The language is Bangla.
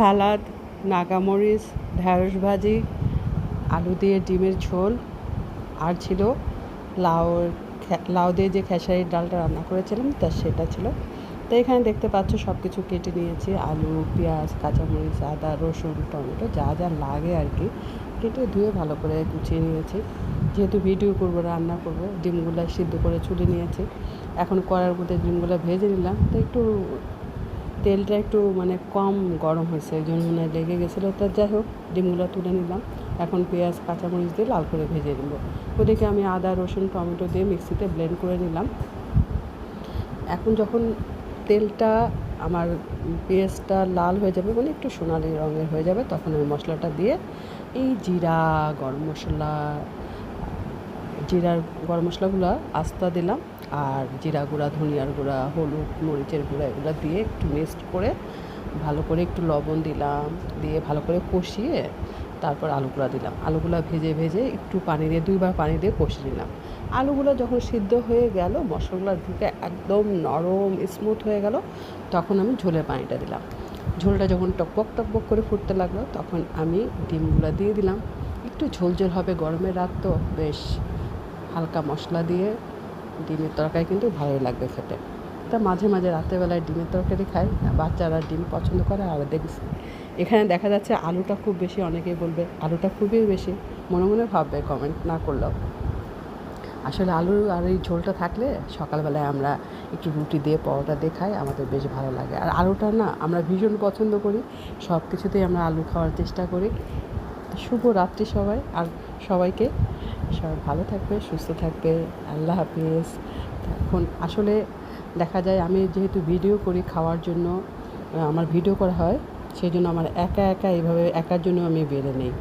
সালাদ, নাগামরিচ, ঢ্যাঁড়স ভাজি, আলু দিয়ে ডিমের ঝোল, আর ছিল লাউ লাউ দিয়ে যে খেসারির ডালটা রান্না করেছিলাম সেটা ছিল। তো এখানে দেখতে পাচ্ছ সব কিছু কেটে নিয়েছি, আলু, পেঁয়াজ, কাঁচামরিচ, আদা, রসুন, টমেটো যা যা লাগে আর কি কেটে ধুয়ে ভালো করে গুছিয়ে নিয়েছি। যেহেতু ভিডিও করবো, রান্না করবো, ডিমগুলো সিদ্ধ করে চুলে নিয়েছি। এখন কড়ার মধ্যে ডিমগুলো ভেজে নিলাম। তো একটু তেলটা একটু কম গরম হয়েছে, ওই জন্য লেগে গেছিলো। তো যাই হোক, ডিমগুলো তুলে নিলাম। এখন পেঁয়াজ, কাঁচামরিচ দিয়ে লাল করে ভেজে নেব। ওদিকে আমি আদা, রসুন, টমেটো দিয়ে মিক্সিতে ব্লেন্ড করে নিলাম। এখন যখন তেলটা আমার পেঁয়াজটা লাল হয়ে যাবে, একটু সোনালি রঙের হয়ে যাবে, তখন আমি মশলাটা দিয়ে এই জিরার গরম মশলাগুলো আস্তা দিলাম। আর জিরা গুঁড়া, ধনিয়ার গুঁড়া, হলুদ, মরিচের গুঁড়া এগুলো দিয়ে একটু মিক্সড করে ভালো করে একটু লবণ দিলাম, দিয়ে ভালো করে কষিয়ে তারপর আলুগুলো দিলাম। আলুগুলো ভেজে ভেজে একটু পানি দিয়ে 2বার পানি দিয়ে কষিয়ে নিলাম। আলুগুলো যখন সিদ্ধ হয়ে গেল, মশলাগুলো ঢুকে একদম নরম স্মুথ হয়ে গেল, তখন আমি ঝোলের পানিটা দিলাম। ঝোলটা যখন টকবক টকবক করে ফুটতে লাগলো, তখন আমি ডিমগুলো দিয়ে দিলাম। একটু ঝোল ঝোল হবে, গরমের রাত তো, বেশ হালকা মশলা দিয়ে ডিমের তরকারি কিন্তু ভালোই লাগবে খেতে। তা মাঝে মাঝে রাত্রেবেলায় ডিমের তরকারি খাই, বাচ্চারা ডিম পছন্দ করে। আর দেখছি এখানে দেখা যাচ্ছে আলুটা খুব বেশি, অনেকেই বলবে আলুটা খুবই বেশি, মনে মনে ভাববে কমেন্ট না করলেও। আসলে আলু আর এই ঝোলটা থাকলে সকালবেলায় আমরা একটু রুটি দিয়ে, পরোটা দিয়ে খাই, আমাদের বেশ ভালো লাগে। আর আলুটা না আমরা ভীষণ পছন্দ করি, সব কিছুতেই আমরা আলু খাওয়ার চেষ্টা করি। শুভ রাত্রি সবাই, আর সবাইকে, সবাই ভালো থাকবে, সুস্থ থাকবে। আল্লাহ হাফিজ। এখন আসলে দেখা যায় আমি যেহেতু ভিডিও করি খাওয়ার জন্য, আমার ভিডিও করা হয়, সেই জন্য আমার একা একা এইভাবে একার জন্য আমি বেড়ে নেই।